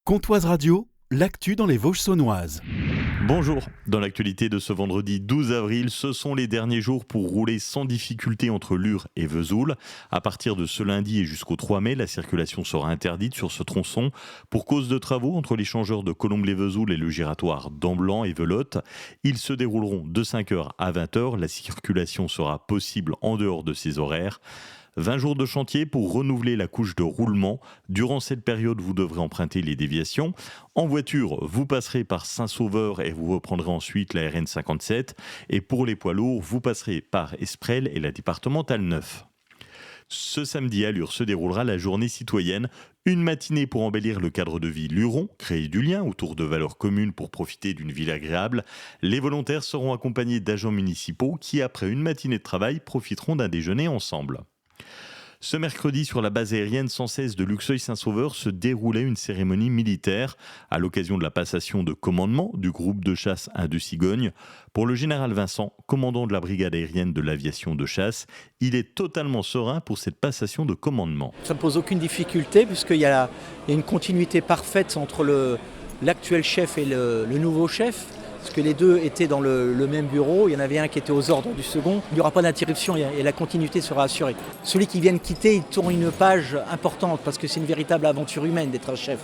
Comtoise Radio, l'actu dans les Vosges saunoises. Bonjour, dans l'actualité de ce vendredi 12 avril, ce sont les derniers jours pour rouler sans difficulté entre Lure et Vesoul. À partir de ce lundi et jusqu'au 3 mai, la circulation sera interdite sur ce tronçon pour cause de travaux entre l'échangeur de Colombe-les-Vesoul et le giratoire d'Amblan et Velotte. Ils se dérouleront de 5h à 20h. La circulation sera possible en dehors de ces horaires. 20 jours de chantier pour renouveler la couche de roulement. Durant cette période, vous devrez emprunter les déviations. En voiture, vous passerez par Saint-Sauveur et vous reprendrez ensuite la RN 57. Et pour les poids lourds, vous passerez par Esprel et la départementale 9. Ce samedi à Lure se déroulera la journée citoyenne, une matinée pour embellir le cadre de vie luron, créer du lien autour de valeurs communes pour profiter d'une ville agréable. Les volontaires seront accompagnés d'agents municipaux qui, après une matinée de travail, profiteront d'un déjeuner ensemble. Ce mercredi, sur la base aérienne 116 de Luxeuil-Saint-Sauveur, se déroulait une cérémonie militaire à l'occasion de la passation de commandement du groupe de chasse 1 de Cigogne. Pour le général Vincent, commandant de la brigade aérienne de l'aviation de chasse, il est totalement serein pour cette passation de commandement. Ça ne pose aucune difficulté puisqu'il y a une continuité parfaite entre l'actuel chef et le nouveau chef. Parce que les deux étaient dans le même bureau, il y en avait un qui était aux ordres du second, il n'y aura pas d'interruption et la continuité sera assurée. Celui qui vient de quitter, il tourne une page importante parce que c'est une véritable aventure humaine d'être un chef.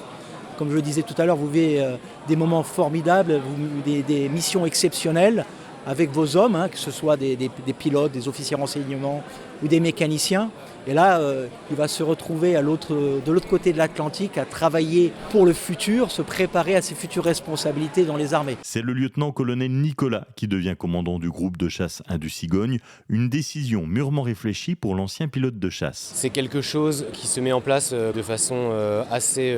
Comme je le disais tout à l'heure, vous vivez des moments formidables, des missions exceptionnelles avec vos hommes, que ce soit des pilotes, des officiers renseignement ou des mécaniciens. Et là, il va se retrouver de l'autre côté de l'Atlantique à travailler pour le futur, se préparer à ses futures responsabilités dans les armées. C'est le lieutenant-colonel Nicolas qui devient commandant du groupe de chasse 1 du Cigogne. Une décision mûrement réfléchie pour l'ancien pilote de chasse. C'est quelque chose qui se met en place de façon assez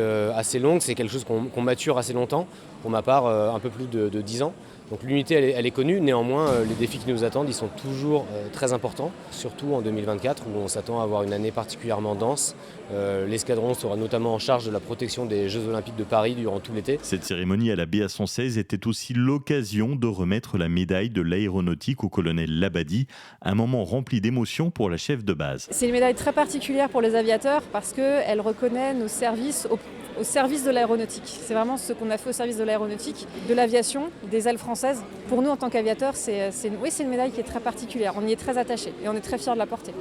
longue. C'est quelque chose qu'on mature assez longtemps. Pour ma part, un peu plus de 10 ans. Donc l'unité, elle est connue. Néanmoins, les défis qui nous attendent, ils sont toujours très importants. Surtout en 2024, où on s'attend à avoir une année particulièrement dense. L'escadron sera notamment en charge de la protection des Jeux Olympiques de Paris durant tout l'été. Cette cérémonie à la BA 116 était aussi l'occasion de remettre la médaille de l'aéronautique au colonel Labadi. Un moment rempli d'émotions pour la chef de base. C'est une médaille très particulière pour les aviateurs parce qu'elle reconnaît nos services au service de l'aéronautique. C'est vraiment ce qu'on a fait au service de l'aéronautique, de l'aviation, des ailes françaises. Pour nous, en tant qu'aviateurs, c'est une médaille qui est très particulière. On y est très attachés et on est très fiers de la porter.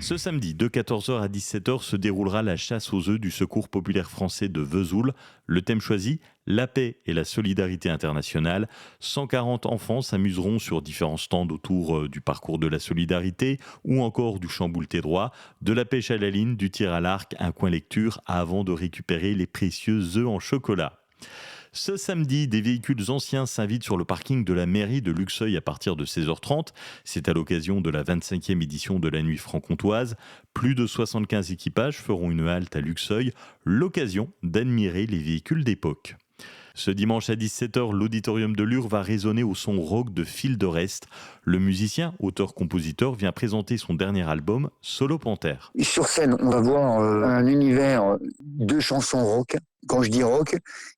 Ce samedi, de 14h à 17h, se déroulera la chasse aux œufs du Secours populaire français de Vesoul. Le thème choisi, la paix et la solidarité internationale. 140 enfants s'amuseront sur différents stands autour du parcours de la solidarité ou encore du chamboule-tes droit, de la pêche à la ligne, du tir à l'arc, un coin lecture avant de récupérer les précieux œufs en chocolat. Ce samedi, des véhicules anciens s'invitent sur le parking de la mairie de Luxeuil à partir de 16h30. C'est à l'occasion de la 25e édition de la Nuit franc-comtoise. Plus de 75 équipages feront une halte à Luxeuil, l'occasion d'admirer les véhicules d'époque. Ce dimanche à 17h, l'auditorium de Lure va résonner au son rock de Fil de Rest. Le musicien, auteur-compositeur, vient présenter son dernier album, Solo Panthère. Sur scène, on va voir un univers de chansons rock. Quand je dis rock,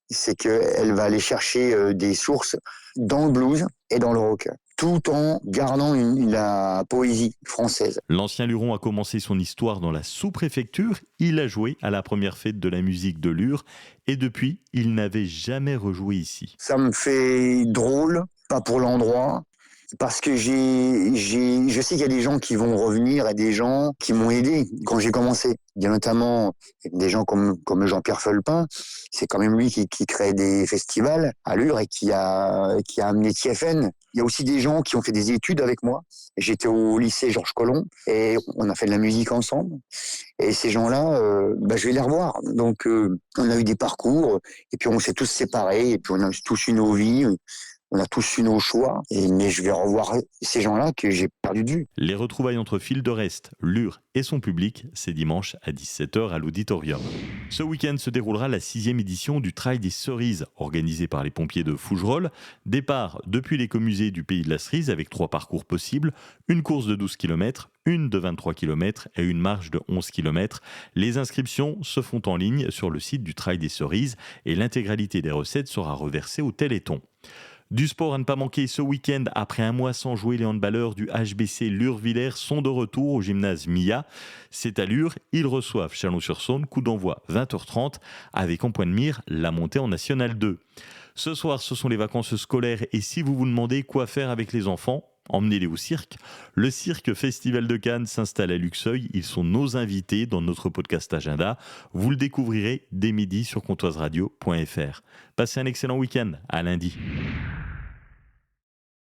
c'est qu'elle va aller chercher des sources dans le blues et dans le rock, tout en gardant la poésie française. L'ancien luron a commencé son histoire dans la sous-préfecture. Il a joué à la première fête de la musique de Lure et depuis, il n'avait jamais rejoué ici. Ça me fait drôle, pas pour l'endroit, parce que je sais qu'il y a des gens qui vont revenir et des gens qui m'ont aidé quand j'ai commencé. Il y a notamment des gens comme Jean-Pierre Felpin. C'est quand même lui qui crée des festivals à Lure et qui a amené TFN. Il y a aussi des gens qui ont fait des études avec moi. J'étais au lycée Georges Colomb et on a fait de la musique ensemble. Et ces gens-là, je vais les revoir. Donc, on a eu des parcours et puis on s'est tous séparés et puis on a tous eu nos vies. On a tous eu nos choix, mais je vais revoir ces gens-là que j'ai perdu de vue. Les retrouvailles entre Fil de Rest, Lure et son public, c'est dimanche à 17h à l'auditorium. Ce week-end se déroulera la 6e édition du Trail des Cerises, organisé par les pompiers de Fougerolles. Départ depuis l'écomusée du Pays de la Cerise avec 3 parcours possibles, une course de 12 km, une de 23 km et une marche de 11 km. Les inscriptions se font en ligne sur le site du Trail des Cerises et l'intégralité des recettes sera reversée au Téléthon. Du sport à ne pas manquer ce week-end. Après un mois sans jouer, les handballeurs du HBC Lure-Villers sont de retour au gymnase Mia. C'est à Lure, ils reçoivent Chalon-sur-Saône, coup d'envoi 20h30, avec en point de mire la montée en National 2. Ce soir, ce sont les vacances scolaires et si vous vous demandez quoi faire avec les enfants, emmenez-les au cirque. Le Cirque Festival de Cannes s'installe à Luxeuil. Ils sont nos invités dans notre podcast Agenda. Vous le découvrirez dès midi sur comptoiseradio.fr. Passez un excellent week-end. À lundi.